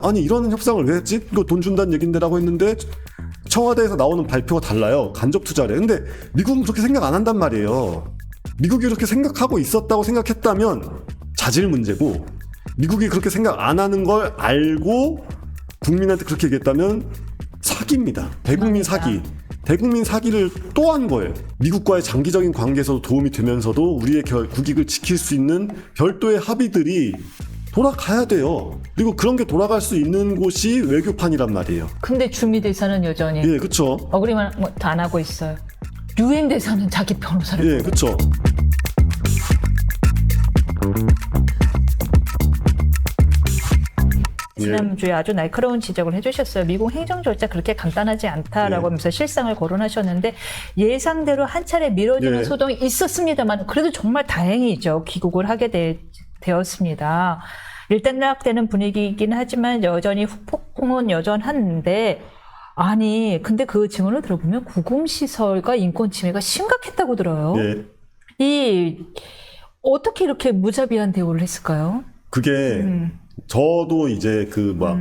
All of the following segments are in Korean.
아니 이런 협상을 왜 했지? 이거 돈 준다는 얘긴데라고 했는데 청와대에서 나오는 발표가 달라요. 간접 투자래. 근데 미국은 그렇게 생각 안 한단 말이에요. 미국이 그렇게 생각하고 있었다고 생각했다면 자질 문제고, 미국이 그렇게 생각 안 하는 걸 알고 국민한테 그렇게 얘기했다면 사기입니다. 대국민 사기. 대국민 사기를 또 한 거예요. 미국과의 장기적인 관계에서도 도움이 되면서도 우리의 국익을 지킬 수 있는 별도의 합의들이 돌아가야 돼요. 그리고 그런 게 돌아갈 수 있는 곳이 외교판이란 말이에요. 근데 주미 대사는 여전히 예, 그렇죠. 어그리만 안 하고 있어요. 유엔 대사는 자기 변호사를. 예, 그렇죠. 지난주에 아주 날카로운 지적을 해주셨어요. 미국 행정 절차 그렇게 간단하지 않다라고 하면서 실상을 거론하셨는데, 예상대로 한 차례 미뤄지는 소동이 있었습니다만 그래도 정말 다행이죠. 귀국을 하게 되었습니다. 일단락되는 분위기이긴 하지만 여전히 후폭풍은 여전한데, 아니 근데 그 증언을 들어보면 구금시설과 인권 침해가 심각했다고 들어요. 어떻게 이렇게 무자비한 대우를 했을까요? 그게 저도 이제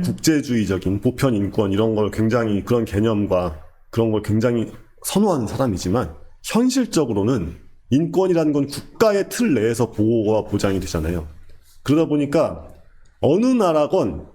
국제주의적인 보편 인권 이런 걸 굉장히, 그런 개념과 그런 걸 굉장히 선호하는 사람이지만, 현실적으로는 인권이라는 건 국가의 틀 내에서 보호와 보장이 되잖아요. 그러다 보니까 어느 나라건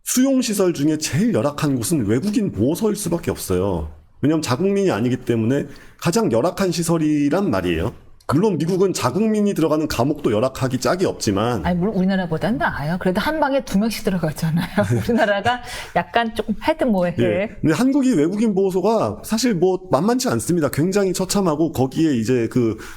수용시설 중에 제일 열악한 곳은 외국인 보호소일 수밖에 없어요. 왜냐하면 자국민이 아니기 때문에 가장 열악한 시설이란 말이에요. 물론 미국은 자국민이 들어가는 감옥도 열악하기 짝이 없지만, 아니 물론 우리나라보다는 나아요. 그래도 한 방에 2명씩 들어가잖아요. 우리나라가 약간 조금 하여튼 뭐해. 예. 근데 한국이 외국인 보호소가 사실 만만치 않습니다. 굉장히 처참하고, 거기에 이제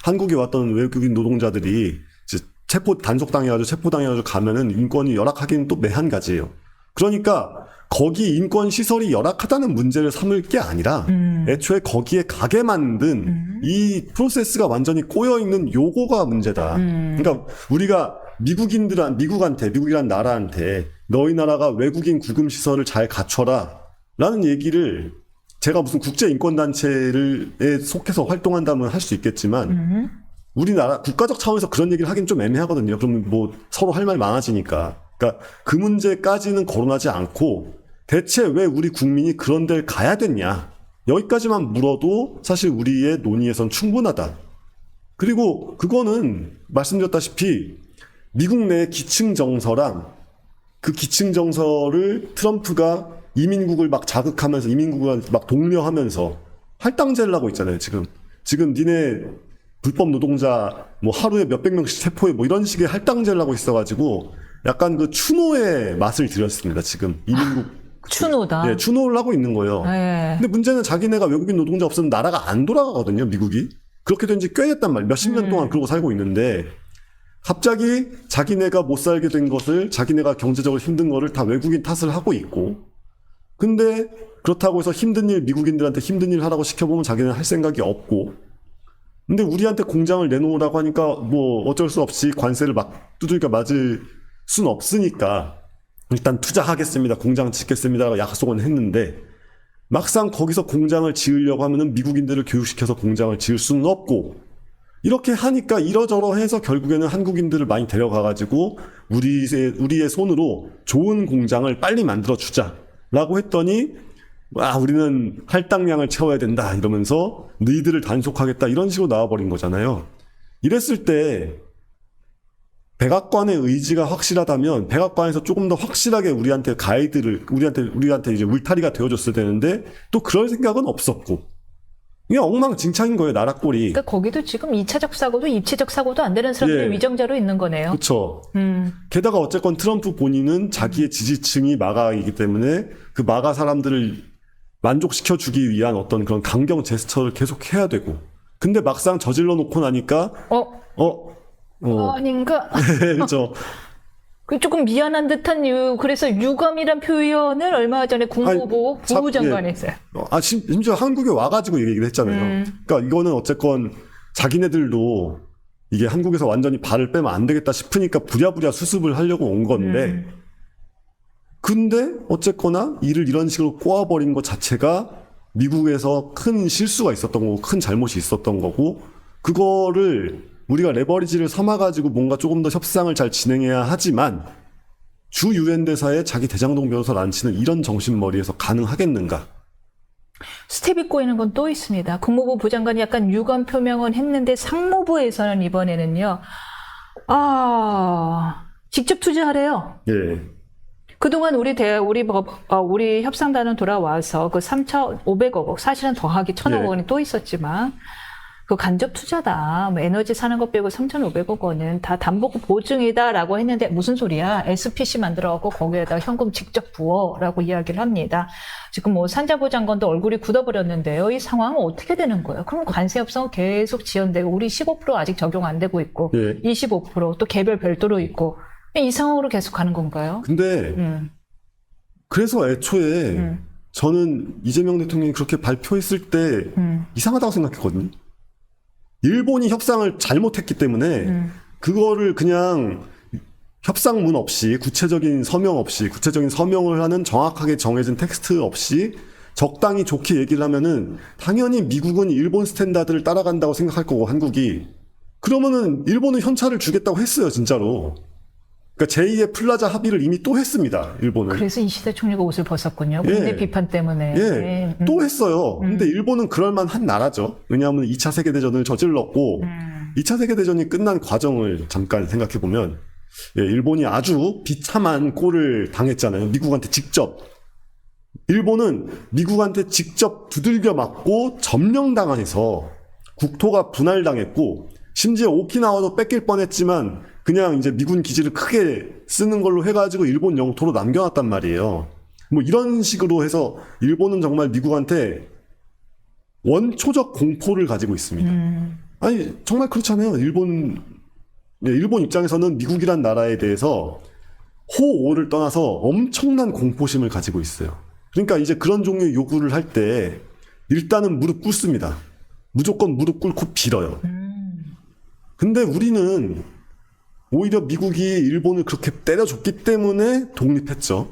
한국에 왔던 외국인 노동자들이 이제 체포당해가지고 가면은 인권이 열악하기는 또 매한가지예요. 그러니까 거기 인권 시설이 열악하다는 문제를 삼을 게 아니라 애초에 거기에 가게 만든 이 프로세스가 완전히 꼬여 있는 요거가 문제다. 그러니까 우리가 미국이란 나라한테 너희 나라가 외국인 구금 시설을 잘 갖춰라 라는 얘기를, 제가 무슨 국제 인권 단체에 속해서 활동한다면 할 수 있겠지만 우리나라 국가적 차원에서 그런 얘기를 하긴 좀 애매하거든요. 그러면 서로 할 말 많아지니까. 그러니까 그 문제까지는 거론하지 않고, 대체 왜 우리 국민이 그런 데를 가야 됐냐, 여기까지만 물어도 사실 우리의 논의에선 충분하다. 그리고 그거는 말씀드렸다시피 미국 내의 기층정서랑, 그 기층정서를 트럼프가 이민국을 막 자극하면서, 이민국을 막 독려하면서 할당제를 하고 있잖아요. 지금 니네 불법 노동자 하루에 몇백 명씩 체포해 이런 식의 할당제를 하고 있어가지고 약간 추노의 맛을 들였습니다. 지금 이민국 추노다. 예, 추노를 하고 있는 거예요. 네. 근데 문제는 자기네가 외국인 노동자 없으면 나라가 안 돌아가거든요. 미국이 그렇게 된 지 꽤 됐단 말이에요. 몇십 년 동안 그러고 살고 있는데, 갑자기 자기네가 못 살게 된 것을, 자기네가 경제적으로 힘든 거를 다 외국인 탓을 하고 있고, 근데 그렇다고 해서 미국인들한테 힘든 일 하라고 시켜보면 자기네는 할 생각이 없고, 근데 우리한테 공장을 내놓으라고 하니까 어쩔 수 없이 관세를 막 두들겨 맞을 순 없으니까 일단 투자하겠습니다, 공장 짓겠습니다라고 약속은 했는데, 막상 거기서 공장을 지으려고 하면은 미국인들을 교육시켜서 공장을 지을 수는 없고, 이렇게 하니까 이러저러 해서 결국에는 한국인들을 많이 데려가가지고 우리의 손으로 좋은 공장을 빨리 만들어주자라고 했더니, 우리는 할당량을 채워야 된다 이러면서 너희들을 단속하겠다 이런 식으로 나와버린 거잖아요. 이랬을 때 백악관의 의지가 확실하다면 백악관에서 조금 더 확실하게 우리한테 우리한테 이제 울타리가 되어줬어야 되는데, 또 그럴 생각은 없었고, 그냥 엉망진창인 거예요, 나라 꼴이. 그러니까 거기도 지금 2차적 사고도 입체적 사고도 안 되는 사람들이 위정자로 있는 거네요. 그렇죠. 게다가 어쨌건 트럼프 본인은 자기의 지지층이 마가이기 때문에 그 마가 사람들을 만족시켜주기 위한 어떤 그런 강경 제스처를 계속 해야 되고, 근데 막상 저질러 놓고 나니까 아닌가? 그렇죠. 조금 미안한 듯한 그래서 유감이란 표현을 얼마 전에 국무부 부장관이 했어요. 심지어 한국에 와가지고 얘기를 했잖아요. 그러니까 이거는 어쨌건 자기네들도 이게 한국에서 완전히 발을 빼면 안 되겠다 싶으니까 부랴부랴 수습을 하려고 온 건데, 근데 어쨌거나 일을 이런 식으로 꼬아버린 것 자체가 미국에서 큰 실수가 있었던 거고, 큰 잘못이 있었던 거고, 그거를 우리가 레버리지를 삼아가지고 뭔가 조금 더 협상을 잘 진행해야 하지만, 주 유엔 대사에 자기 대장동 변호사를 앉히는 이런 정신머리에서 가능하겠는가? 스텝이 꼬이는 건 또 있습니다. 국무부 부장관이 약간 유감 표명은 했는데 상무부에서는 이번에는요. 직접 투자하래요. 예. 그동안 우리 협상단은 돌아와서 그 3,500억, 사실은 더하기 1,000억 원이 또 있었지만 그 간접 투자다. 뭐 에너지 사는 것 빼고 3,500억 원은 다 담보고 보증이다라고 했는데 무슨 소리야? SPC 만들어갖고 거기에다 현금 직접 부어라고 이야기를 합니다. 지금 뭐 산자부 장관도 얼굴이 굳어버렸는데요. 이 상황은 어떻게 되는 거예요? 그럼 관세 협상은 계속 지연되고 우리 15% 아직 적용 안 되고 있고 25%또 개별 별도로 있고 이 상황으로 계속 가는 건가요? 근데 그래서 애초에 저는 이재명 대통령이 그렇게 발표했을 때 이상하다고 생각했거든요. 일본이 협상을 잘못했기 때문에 그거를 그냥 협상문 없이 구체적인 서명 없이 구체적인 서명을 하는 정확하게 정해진 텍스트 없이 적당히 좋게 얘기를 하면은 당연히 미국은 일본 스탠다드를 따라간다고 생각할 거고 한국이 그러면은 일본은 현찰을 주겠다고 했어요 진짜로. 그러니까 제2의 플라자 합의를 이미 또 했습니다 일본은. 그래서 이시대 총리가 옷을 벗었군요. 국내 비판 때문에. 예, 또 했어요. 근데 일본은 그럴만한 나라죠. 왜냐하면 2차 세계대전을 저질렀고 2차 세계대전이 끝난 과정을 잠깐 생각해보면 일본이 아주 비참한 꼴을 당했잖아요. 미국한테 직접. 일본은 미국한테 직접 두들겨 맞고 점령당해서 국토가 분할당했고 심지어 오키나와도 뺏길 뻔했지만 그냥 이제 미군 기지를 크게 쓰는 걸로 해가지고 일본 영토로 남겨놨단 말이에요. 뭐 이런 식으로 해서 일본은 정말 미국한테 원초적 공포를 가지고 있습니다. 아니 정말 그렇잖아요. 일본 입장에서는 미국이란 나라에 대해서 호오를 떠나서 엄청난 공포심을 가지고 있어요. 그러니까 이제 그런 종류의 요구를 할 때 일단은 무릎 꿇습니다. 무조건 무릎 꿇고 빌어요. 근데 우리는 오히려 미국이 일본을 그렇게 때려줬기 때문에 독립했죠.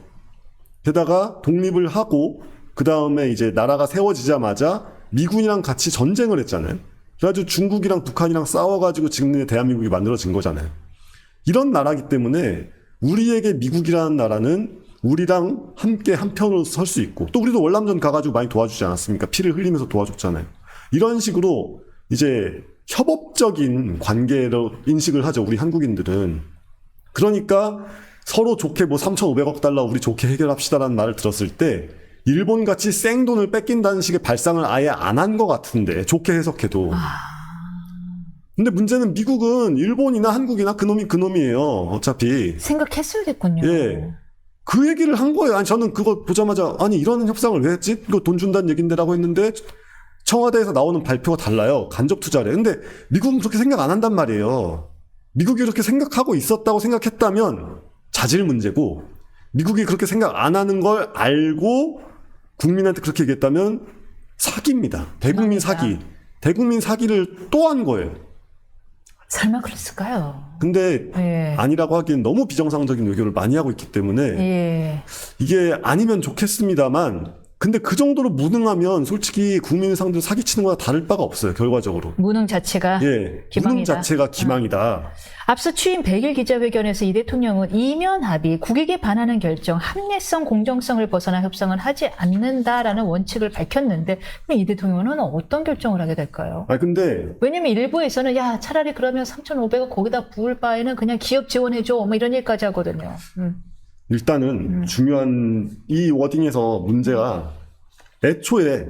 게다가 독립을 하고 그 다음에 이제 나라가 세워지자마자 미군이랑 같이 전쟁을 했잖아요. 그래가지고 중국이랑 북한이랑 싸워가지고 지금의 대한민국이 만들어진 거잖아요. 이런 나라기 때문에 우리에게 미국이라는 나라는 우리랑 함께 한편으로 설 수 있고 또 우리도 월남전 가가지고 많이 도와주지 않았습니까? 피를 흘리면서 도와줬잖아요. 이런 식으로 이제 협업적인 관계로 인식을 하죠. 우리 한국인들은. 그러니까 서로 좋게 뭐 3,500억 달러 우리 좋게 해결합시다라는 말을 들었을 때 일본같이 생돈을 뺏긴다는 식의 발상을 아예 안 한 것 같은데 좋게 해석해도. 근데 문제는 미국은 일본이나 한국이나 그놈이 그놈이에요. 어차피. 생각했어야겠군요. 예. 그 얘기를 한 거예요. 아니 저는 그거 보자마자 아니 이런 협상을 왜 했지? 이거 돈 준다는 얘긴데라고 했는데 청와대에서 나오는 발표가 달라요. 간접 투자래. 근데 미국은 그렇게 생각 안 한단 말이에요. 미국이 그렇게 생각하고 있었다고 생각했다면 자질 문제고 미국이 그렇게 생각 안 하는 걸 알고 국민한테 그렇게 얘기했다면 사기입니다. 대국민 사기. 대국민 사기를 또 한 거예요. 설마 그랬을까요? 근데 아니라고 하기엔 너무 비정상적인 외교를 많이 하고 있기 때문에 이게 아니면 좋겠습니다만 근데 그 정도로 무능하면 솔직히 국민을 상대로 사기치는 거와 다를 바가 없어요. 결과적으로. 무능 자체가 기망이다. 무능 자체가 기망이다. 앞서 취임 100일 기자회견에서 이 대통령은 이면 합의, 국익에 반하는 결정, 합리성, 공정성을 벗어난 협상은 하지 않는다라는 원칙을 밝혔는데 그럼 이 대통령은 어떤 결정을 하게 될까요? 근데 왜냐면 일부에서는 야 차라리 그러면 3,500억 거기다 부을 바에는 그냥 기업 지원해줘 뭐 이런 얘기까지 하거든요. 일단은 중요한 이 워딩에서 문제가 애초에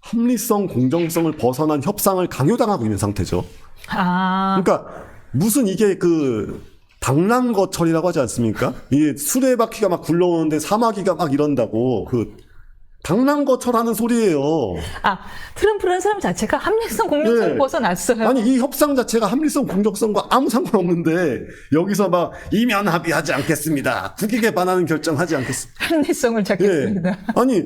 합리성, 공정성을 벗어난 협상을 강요당하고 있는 상태죠. 그러니까 무슨 이게 그 당랑거철이라고 하지 않습니까? 이게 수레바퀴가 막 굴러오는데 사마귀가 막 이런다고 그 당랑거철 하는 소리예요. 트럼프라는 사람 자체가 합리성, 공정성을 벗어났어요. 아니 이 협상 자체가 합리성, 공정성과 아무 상관없는데 여기서 막 이면 합의하지 않겠습니다. 국익에 반하는 결정하지 않겠습니다. 합리성을 찾겠습니다. 아니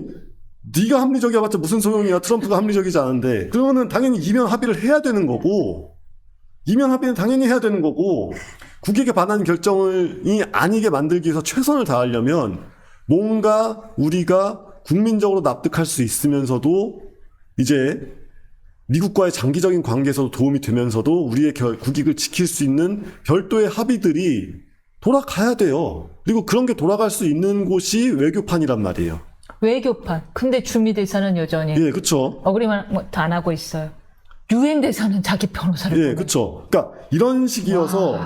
네가 합리적이어봤자 무슨 소용이야. 트럼프가 합리적이지 않은데. 그러면은 당연히 이면 합의를 해야 되는 거고 이면 합의는 당연히 해야 되는 거고 국익에 반하는 결정을 아니게 만들기 위해서 최선을 다하려면 뭔가 우리가 국민적으로 납득할 수 있으면서도 이제 미국과의 장기적인 관계에서도 도움이 되면서도 우리의 국익을 지킬 수 있는 별도의 합의들이 돌아가야 돼요. 그리고 그런 게 돌아갈 수 있는 곳이 외교판이란 말이에요. 외교판. 근데 주미대사는 여전히 예, 그쵸. 어그리만 안 하고 있어요. 유엔 대사는 자기 변호사를 예, 보내요. 그쵸. 그러니까 이런 식이어서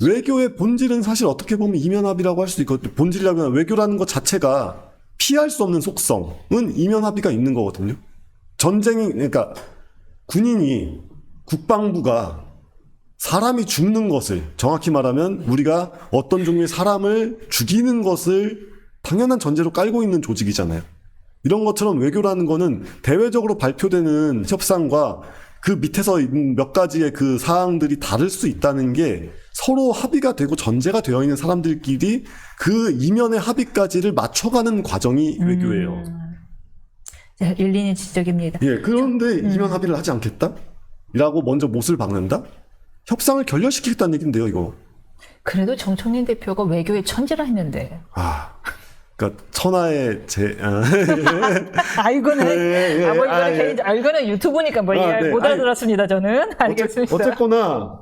외교의 본질은 사실 어떻게 보면 이면합의라고 할 수도 있거든요. 본질이라고 하면 외교라는 것 자체가 피할 수 없는 속성은 이면합의가 있는 거거든요. 전쟁이, 그러니까 군인이, 국방부가 사람이 죽는 것을, 정확히 말하면 우리가 어떤 종류의 사람을 죽이는 것을 당연한 전제로 깔고 있는 조직이잖아요. 이런 것처럼 외교라는 거는 대외적으로 발표되는 협상과 그 밑에서 몇 가지의 그 사항들이 다를 수 있다는 게 서로 합의가 되고 전제가 되어 있는 사람들끼리 그 이면의 합의까지를 맞춰가는 과정이 외교예요. 자, 일리 있는 지적입니다. 예, 그런데 이면 합의를 하지 않겠다? 라고 먼저 못을 박는다? 협상을 결렬시키겠다는 얘긴데요, 이거. 그래도 정청래 대표가 외교의 천재라 했는데. 그러니까 천하의 알고는 뭐 이거는 알고는 유튜브니까 못 알아들었습니다. 저는 알겠습니다. 어쨌거나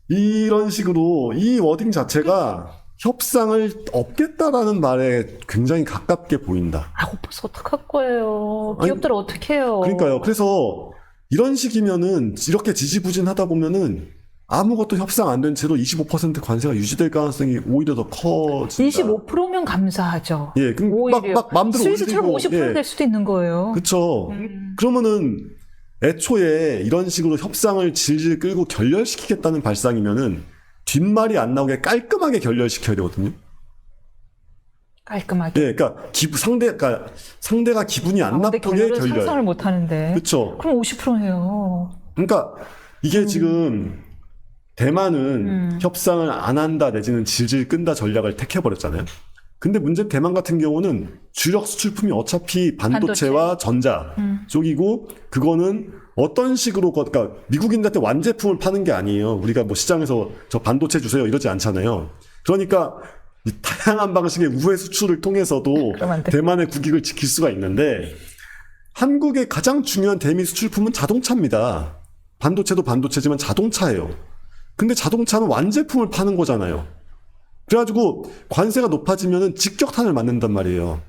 이런 식으로 이 워딩 자체가 협상을 없겠다라는 말에 굉장히 가깝게 보인다. 오빠서 어떡할 거예요? 기업들 어떻게 해요? 그러니까요. 그래서 이런 식이면은 이렇게 지지부진하다 보면은 아무것도 협상 안 된 채로 25% 관세가 유지될 가능성이 오히려 더 커진다. 25%면 감사하죠. 예, 그럼 막 마음대로 스위스처럼 올리고, 50% 될 수도 있는 거예요. 그렇죠. 그러면은 애초에 이런 식으로 협상을 질질 끌고 결렬시키겠다는 발상이면은 뒷말이 안 나오게 깔끔하게 결렬시켜야 되거든요. 깔끔하게. 예, 그러니까 상대가 기분이 안 나쁘게 결렬. 상상을 못 하는데. 그렇죠. 그럼 50%예요. 그러니까 이게 지금 대만은 협상을 안 한다 내지는 질질 끈다 전략을 택해버렸잖아요. 근데 문제는 대만 같은 경우는 주력 수출품이 어차피 반도체와 전자 쪽이고 그거는 어떤 식으로 그러니까 미국인들한테 완제품을 파는 게 아니에요. 우리가 뭐 시장에서 저 반도체 주세요 이러지 않잖아요. 그러니까 이 다양한 방식의 우회 수출을 통해서도 대만의 국익을 지킬 수가 있는데 한국의 가장 중요한 대미 수출품은 자동차입니다. 반도체도 반도체지만 자동차예요. 근데 자동차는 완제품을 파는 거잖아요. 그래가지고 관세가 높아지면은 직격탄을 맞는단 말이에요.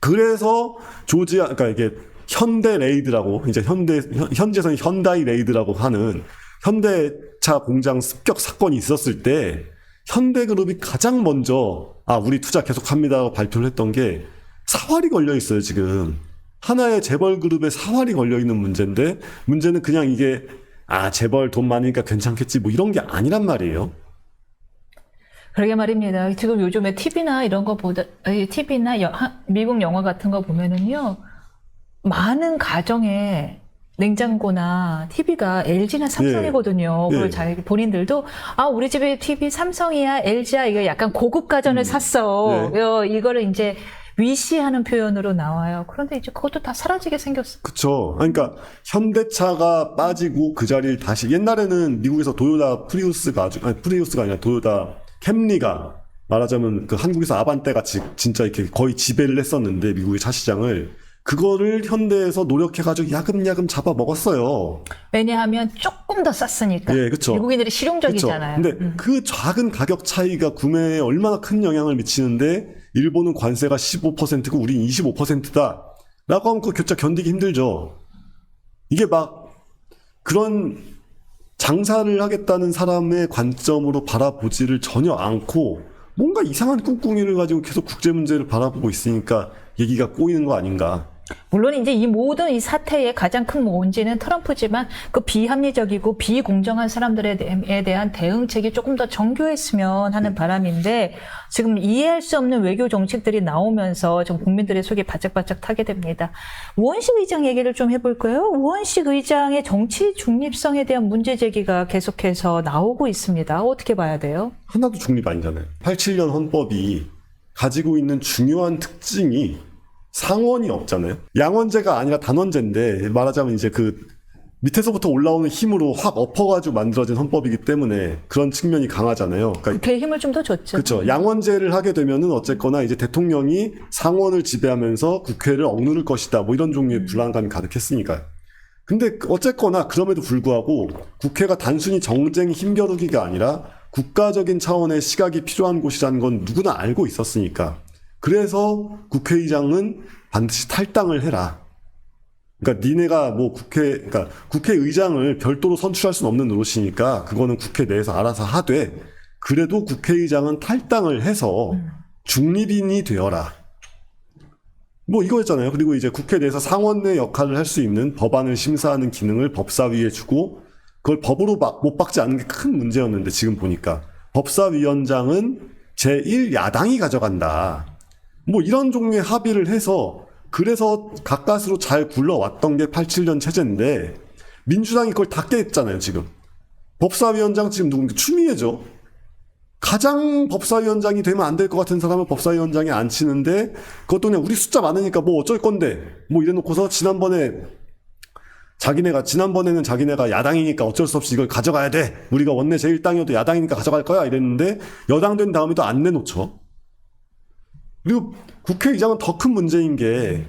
그래서 그러니까 이게 현대 레이드라고 이제 현재선 현다이 레이드라고 하는 현대차 공장 습격 사건이 있었을 때 현대그룹이 가장 먼저 우리 투자 계속합니다라고 발표를 했던 게 사활이 걸려 있어요. 지금 하나의 재벌그룹에 사활이 걸려 있는 문제인데 문제는 그냥 이게 재벌 돈 많으니까 괜찮겠지 뭐 이런 게 아니란 말이에요. 그러게 말입니다. 지금 요즘에 TV나 이런 거보다 TV나 미국 영화 같은 거 보면은요 많은 가정에 냉장고나 TV가 LG나 삼성이거든요. 예. 그리고 자기 본인들도 우리 집에 TV 삼성이야 LG야 이거 약간 고급 가전을 샀어. 이거를 이제 위시하는 표현으로 나와요. 그런데 이제 그것도 다 사라지게 생겼어. 그쵸. 그러니까 현대차가 빠지고 그 자리를 다시 옛날에는 미국에서 도요타 프리우스가 프리우스가 아니라 도요타 캠리가 말하자면 그 한국에서 아반떼가 진짜 이렇게 거의 지배를 했었는데 미국의 차 시장을 그거를 현대에서 노력해가지고 야금야금 잡아먹었어요. 왜냐하면 조금 더 쌌으니까. 예, 그쵸. 미국인들이 실용적이잖아요. 근데 그 작은 가격 차이가 구매에 얼마나 큰 영향을 미치는데 일본은 관세가 15%고 우린 25%다. 라고 하면 그 진짜 견디기 힘들죠. 이게 막 그런 장사를 하겠다는 사람의 관점으로 바라보지를 전혀 않고 뭔가 이상한 꿍꿍이를 가지고 계속 국제 문제를 바라보고 있으니까 얘기가 꼬이는 거 아닌가. 물론 이제 이 모든 이 사태의 가장 큰 원인은 트럼프지만 그 비합리적이고 비공정한 사람들에 대한 대응책이 조금 더 정교했으면 하는 바람인데 지금 이해할 수 없는 외교 정책들이 나오면서 좀 국민들의 속이 바짝바짝 타게 됩니다. 우원식 의장 얘기를 좀 해볼까요? 우원식 의장의 정치 중립성에 대한 문제 제기가 계속해서 나오고 있습니다. 어떻게 봐야 돼요? 하나도 중립 아니잖아요. 87년 헌법이 가지고 있는 중요한 특징이 상원이 없잖아요. 양원제가 아니라 단원제인데 말하자면 이제 그 밑에서부터 올라오는 힘으로 확 엎어가지고 만들어진 헌법이기 때문에 그런 측면이 강하잖아요. 그러니까 국회에 힘을 좀 더 줬죠. 그렇죠. 양원제를 하게 되면은 어쨌거나 이제 대통령이 상원을 지배하면서 국회를 억누를 것이다. 뭐 이런 종류의 불안감이 가득했으니까요. 근데 어쨌거나 그럼에도 불구하고 국회가 단순히 정쟁 힘겨루기가 아니라 국가적인 차원의 시각이 필요한 곳이라는 건 누구나 알고 있었으니까. 그래서 국회의장은 반드시 탈당을 해라. 그러니까 니네가 뭐 그러니까 국회의장을 별도로 선출할 수는 없는 노릇이니까 그거는 국회 내에서 알아서 하되, 그래도 국회의장은 탈당을 해서 중립인이 되어라. 뭐 이거였잖아요. 그리고 이제 국회 내에서 상원의 역할을 할 수 있는 법안을 심사하는 기능을 법사위에 주고, 그걸 법으로 못 박지 않는 게 큰 문제였는데, 지금 보니까 법사위원장은 제1야당이 가져간다. 뭐 이런 종류의 합의를 해서, 그래서 가까스로 잘 굴러왔던 게 87년 체제인데, 민주당이 그걸 다 깼잖아요, 지금. 법사위원장 지금 누군데? 추미애죠. 가장 법사위원장이 되면 안 될 것 같은 사람은 법사위원장에 앉히는데, 그것도 그냥 우리 숫자 많으니까 뭐 어쩔 건데, 뭐 이래놓고서 지난번에는 자기네가 야당이니까 어쩔 수 없이 이걸 가져가야 돼. 우리가 원내 제1당이어도 야당이니까 가져갈 거야. 이랬는데, 여당 된 다음에도 안 내놓죠. 그리고 국회의장은 더 큰 문제인 게,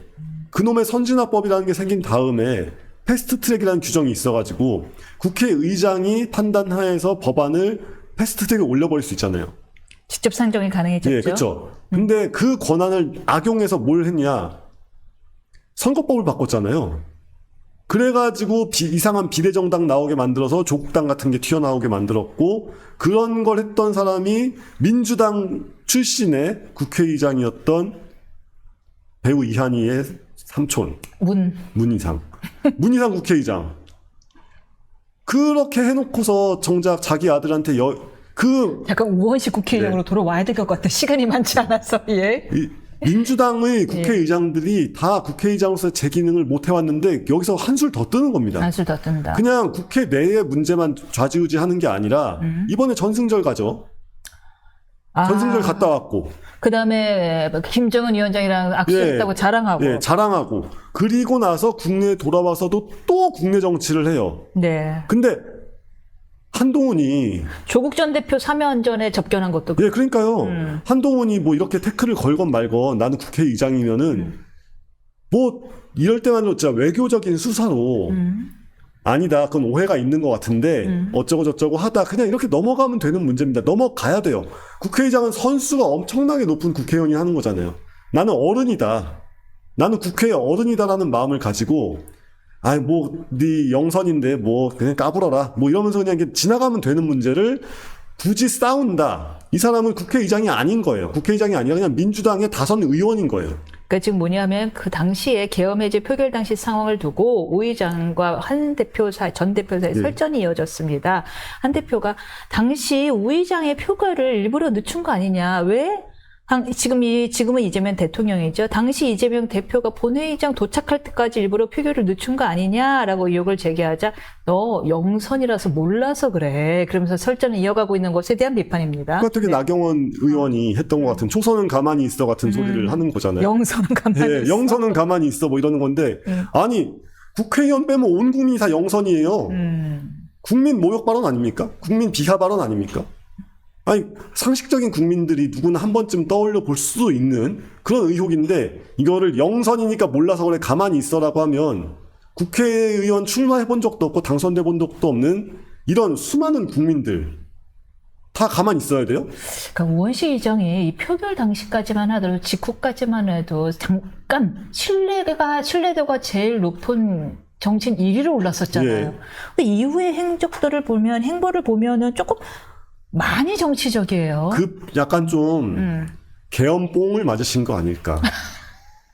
그놈의 선진화법이라는 게 생긴 다음에 패스트트랙이라는 규정이 있어가지고 국회의장이 판단하에서 법안을 패스트트랙에 올려버릴 수 있잖아요. 직접 상정이 가능해졌죠. 예, 그렇죠. 근데 그 권한을 악용해서 뭘 했냐? 선거법을 바꿨잖아요. 그래가지고 이상한 비례정당 나오게 만들어서 조국당 같은 게 튀어나오게 만들었고, 그런 걸 했던 사람이 민주당 출신의 국회의장이었던 배우 이한이의 삼촌 문희상 국회의장. 그렇게 해놓고서 정작 자기 아들한테 약간 우원식 국회의장으로 돌아와야 될 것 같아. 시간이 많지 않아서. 예. 민주당의 국회의장들이 다 국회의장으로서 제 기능을 못 해왔는데, 여기서 한술 더 뜨는 겁니다. 한술 더 뜬다. 그냥 국회 내의 문제만 좌지우지하는 게 아니라 이번에 전승절 가죠. 전승절 갔다 왔고, 그다음에 김정은 위원장이랑 악수했다고 자랑하고. 예, 자랑하고. 그리고 나서 국내에 돌아와서도 또 국내 정치를 해요. 네. 근데 한동훈이, 조국 전 대표 사면전에 접견한 것도. 예, 그러니까요. 한동훈이 뭐 이렇게 태클을 걸건 말건 나는 국회의장이면은 뭐 이럴 때만 진짜 외교적인 수사로 아니다, 그건 오해가 있는 것 같은데 어쩌고 저쩌고 하다 그냥 이렇게 넘어가면 되는 문제입니다. 넘어가야 돼요. 국회의장은 선수가 엄청나게 높은 국회의원이 하는 거잖아요. 나는 어른이다, 나는 국회의 어른이다라는 마음을 가지고, 아이 뭐 네 영선인데 뭐 그냥 까불어라 뭐 이러면서 그냥 이렇게 지나가면 되는 문제를 굳이 싸운다. 이 사람은 국회의장이 아닌 거예요. 국회의장이 아니라 그냥 민주당의 다선 의원인 거예요. 그러니까 지금 뭐냐면 그 당시에 계엄해제 표결 당시 상황을 두고 오 의장과 한 대표 전 대표 사이 설전이 이어졌습니다. 한 대표가 당시 오 의장의 표결을 일부러 늦춘 거 아니냐. 왜? 지금은 이재명 대통령이죠. 당시 이재명 대표가 본회의장 도착할 때까지 일부러 표결을 늦춘 거 아니냐라고 의혹을 제기하자, 너 영선이라서 몰라서 그래. 그러면서 설전을 이어가고 있는 것에 대한 비판입니다. 어떻게 나경원 의원이 했던 것 같은 초선은 가만히 있어 같은 소리를 하는 거잖아요. 영선은 가만히 있어. 영선은 가만히 있어 뭐 이러는 건데, 아니 국회의원 빼면 온 국민이 다 영선이에요. 국민 모욕 발언 아닙니까? 국민 비하 발언 아닙니까? 아니 상식적인 국민들이 누구나 한 번쯤 떠올려 볼 수도 있는 그런 의혹인데, 이거를 영선이니까 몰라서 그래 가만히 있어라고 하면, 국회의원 출마해 본 적도 없고 당선돼 본 적도 없는 이런 수많은 국민들 다 가만히 있어야 돼요? 그러니까 우원식 의장이 이 표결 당시까지만 하더라도, 직후까지만 해도 잠깐 신뢰도가 제일 높은 정치인 1위로 올랐었잖아요. 예. 근데 이후의 행보를 보면은 조금 많이 정치적이에요. 약간 좀 계엄뽕을 맞으신 거 아닐까.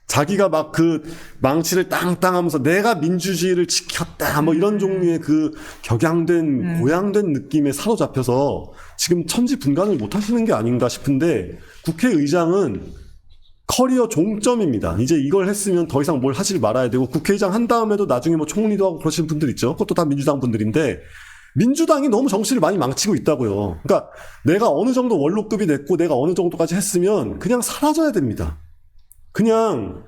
자기가 막 그 망치를 땅땅 하면서 내가 민주주의를 지켰다 뭐 이런 종류의 그 격양된 고양된 느낌에 사로잡혀서 지금 천지분간을 못 하시는 게 아닌가 싶은데, 국회의장은 커리어 종점입니다. 이제 이걸 했으면 더 이상 뭘 하지 말아야 되고, 국회의장 한 다음에도 나중에 뭐 총리도 하고 그러신 분들 있죠. 그것도 다 민주당 분들인데, 민주당이 너무 정치를 많이 망치고 있다고요. 그러니까 내가 어느 정도 원로급이 됐고 내가 어느 정도까지 했으면 그냥 사라져야 됩니다. 그냥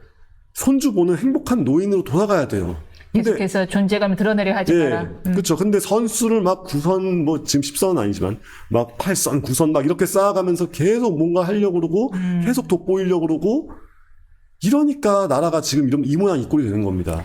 손주 보는 행복한 노인으로 돌아가야 돼요. 계속해서 존재감을 드러내려 하지 마라. 그렇죠. 근데 선수를 막 9선, 뭐 지금 10선은 아니지만 막 8선, 9선 막 이렇게 쌓아가면서 계속 뭔가 하려고 그러고 계속 돋보이려고 그러고, 이러니까 나라가 지금 이 모양 이 꼴이 되는 겁니다.